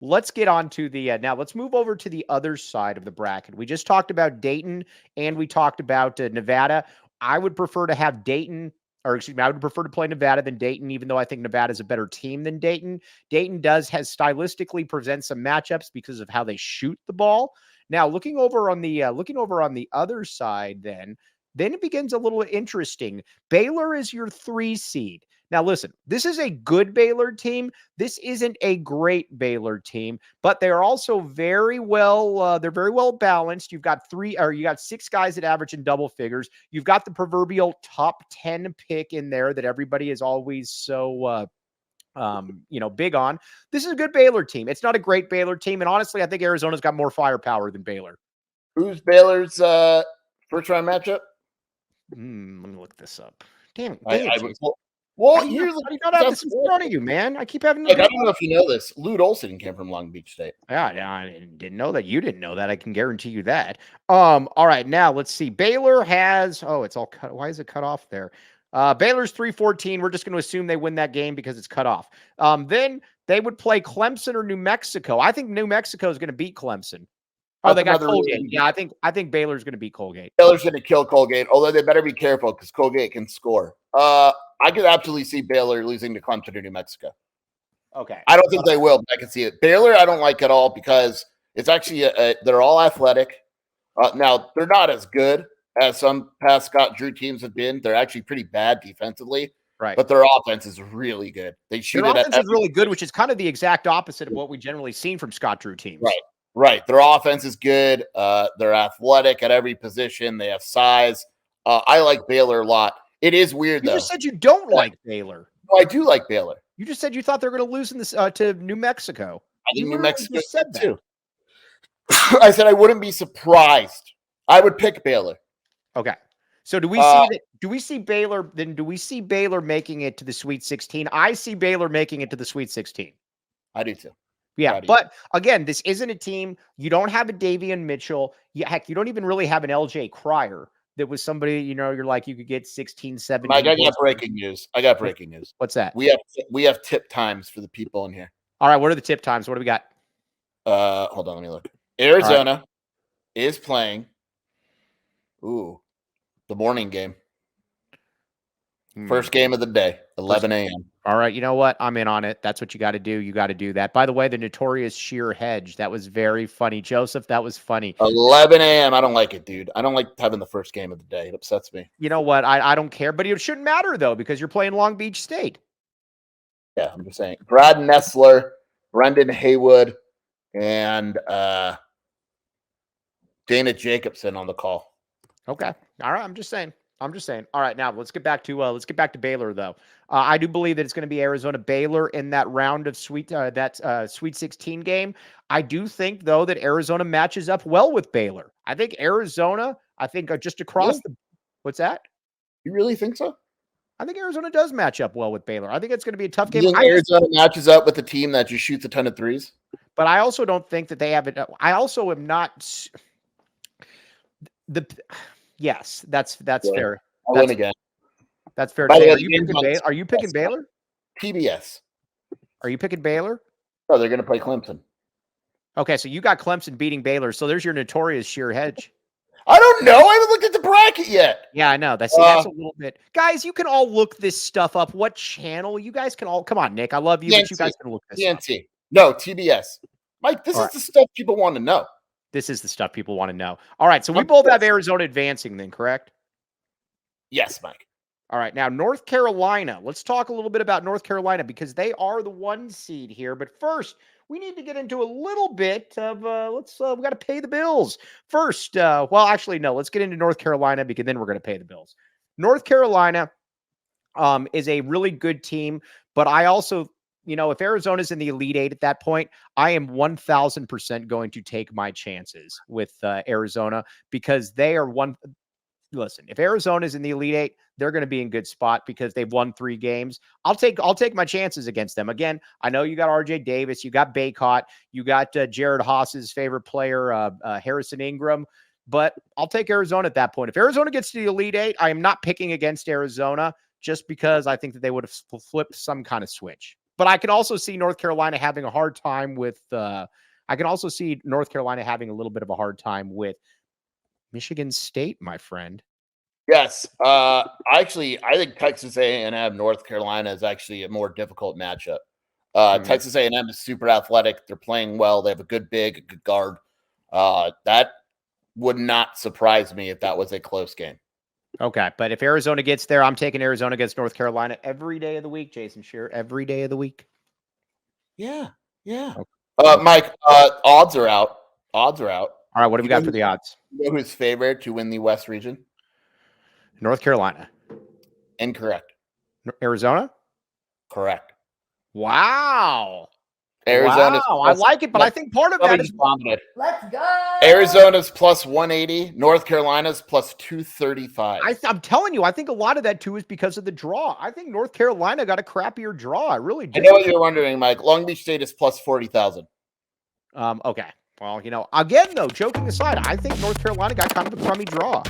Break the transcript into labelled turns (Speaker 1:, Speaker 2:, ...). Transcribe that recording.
Speaker 1: let's get on to the now let's move over to the other side of the bracket. We just talked about Dayton and we talked about Nevada. I would prefer to have Dayton, or excuse me, I would prefer to play Nevada than Dayton, even though I think Nevada is a better team than Dayton. Dayton has stylistically presents some matchups because of how they shoot the ball. Now, looking over on the other side, then it begins a little interesting. Baylor is your 3 seed. Now, listen, this is a good Baylor team. This isn't a great Baylor team, but they're also very well, they're very well balanced. You got 6 guys that average in double figures. You've got the proverbial top 10 pick in there that everybody is always so, big on. This is a good Baylor team. It's not a great Baylor team. And honestly, I think Arizona's got more firepower than Baylor.
Speaker 2: Who's Baylor's first round matchup?
Speaker 1: Let me look this up. Damn it.
Speaker 2: Well,
Speaker 1: you don't have this in front of you, man. I keep having.
Speaker 2: I don't know if you know this. Lute Olson came from Long Beach State.
Speaker 1: Yeah, I didn't know that. You didn't know that. I can guarantee you that. All right, now let's see. Baylor has. Oh, it's all cut. Why is it cut off there? Baylor's 3-14. We're just going to assume they win that game because it's cut off. Then they would play Clemson or New Mexico. I think New Mexico is going to beat Clemson. Oh, they got Colgate. Yeah, I think Baylor's going to beat Colgate.
Speaker 2: Baylor's going to kill Colgate, although they better be careful because Colgate can score. I could absolutely see Baylor losing to Clemson or New Mexico.
Speaker 1: Okay.
Speaker 2: I don't think they will, but I can see it. Baylor, I don't like at all because it's actually they're all athletic. Now, they're not as good as some past Scott Drew teams have been. They're actually pretty bad defensively.
Speaker 1: Right.
Speaker 2: But their offense is really good. They shoot
Speaker 1: their offense is really good, which is kind of the exact opposite of what we generally seen from Scott Drew teams.
Speaker 2: Right. Their offense is good. They're athletic at every position. They have size. I like Baylor a lot. It is weird, though.
Speaker 1: You just said you don't like Baylor.
Speaker 2: No, I do like Baylor.
Speaker 1: You just said you thought they were going to lose in this to New Mexico.
Speaker 2: I think New Mexico said that too. I said I wouldn't be surprised. I would pick Baylor.
Speaker 1: Okay. So do we see that? Do we see Baylor? Then do we see Baylor making it to the Sweet 16? I see Baylor making it to the Sweet 16.
Speaker 2: I do too.
Speaker 1: Yeah, but again, this isn't a team. You don't have a Davian Mitchell. Heck, you don't even really have an LJ Cryer. That was somebody, you're like, you could get 16, 17.
Speaker 2: I got breaking news.
Speaker 1: What's that?
Speaker 2: We have tip times for the people in here.
Speaker 1: All right. What are the tip times? What do we got?
Speaker 2: Hold on. Let me look. Arizona is playing. The morning game. First game of the day, 11 a.m.
Speaker 1: All right. You know what? I'm in on it. That's what you got to do. You got to do that. By the way, the notorious sheer hedge. That was very funny. Joseph, that was funny.
Speaker 2: 11 a.m. I don't like it, dude. I don't like having the first game of the day. It upsets me.
Speaker 1: You know what? I don't care, but it shouldn't matter, though, because you're playing Long Beach State.
Speaker 2: Yeah, I'm just saying. Brad Nessler, Brendan Haywood, and Dana Jacobson on the call.
Speaker 1: Okay. All right. I'm just saying. All right, now let's get back to Baylor, though. I do believe that it's going to be Arizona Baylor in that round of Sweet 16 game. I do think, though, that Arizona matches up well with Baylor. I think Arizona. Just across the. What's that?
Speaker 2: You really think so?
Speaker 1: I think Arizona does match up well with Baylor. I think it's going to be a tough game.
Speaker 2: You think Arizona matches up with a team that just shoots a ton of threes?
Speaker 1: But I also don't think that they have it. I also am not. Yes, that's fair.
Speaker 2: I'll win again.
Speaker 1: That's fair. Are you picking Baylor?
Speaker 2: PBS.
Speaker 1: Are you picking Baylor?
Speaker 2: Oh, they're going to play Clemson.
Speaker 1: Okay, so you got Clemson beating Baylor. So there's your notorious sheer hedge.
Speaker 2: I don't know. I haven't looked at the bracket yet.
Speaker 1: Yeah, I know. That's a little bit. Guys, you can all look this stuff up. What channel? You guys can all. Come on, Nick. I love you, but you guys can look this up.
Speaker 2: No, TBS. Mike, this is the stuff people want to know.
Speaker 1: This is the stuff people want to know. All right, so we both have Arizona advancing then, correct?
Speaker 2: Yes, Mike.
Speaker 1: All right, now North Carolina. Let's talk a little bit about North Carolina because they are the 1 seed here. But first, we need to get into a little bit of we got to pay the bills. First, let's get into North Carolina because then we're going to pay the bills. North Carolina is a really good team, but I also if Arizona's in the Elite Eight at that point, I am 1,000% going to take my chances with Arizona because they are Listen, if Arizona's in the Elite Eight, they're going to be in good spot because they've won 3 games. I'll take my chances against them. Again, I know you got RJ Davis, you got Baycott, you got Jared Haas's favorite player, Harrison Ingram, but I'll take Arizona at that point. If Arizona gets to the Elite Eight, I am not picking against Arizona just because I think that they would have flipped some kind of switch. But I can also see North Carolina having a hard time with. I can also see North Carolina having a little bit of a hard time with Michigan State, my friend.
Speaker 2: Yes, I think Texas A&M North Carolina is actually a more difficult matchup. Texas A&M is super athletic. They're playing well. They have a good big, a good guard. That would not surprise me if that was a close game.
Speaker 1: Okay, but if Arizona gets there, I'm taking Arizona against North Carolina every day of the week, Jason Shearer, every day of the week.
Speaker 2: Yeah.
Speaker 1: Okay.
Speaker 2: Mike, odds are out.
Speaker 1: All right, what do we got for the odds?
Speaker 2: You know who's favored to win the West region?
Speaker 1: North Carolina.
Speaker 2: Incorrect.
Speaker 1: Arizona?
Speaker 2: Correct.
Speaker 1: Wow.
Speaker 2: Arizona's
Speaker 1: wow. I like it, but I think part of that is
Speaker 2: dominant.
Speaker 3: Let's go.
Speaker 2: Arizona's plus 180. North Carolina's plus 235.
Speaker 1: I'm telling you, I think a lot of that too is because of the draw. I think North Carolina got a crappier draw. I really do.
Speaker 2: I know what you're wondering, Mike. Long Beach State is plus 40,000.
Speaker 1: Okay. Well, again, though, joking aside, I think North Carolina got kind of a crummy draw.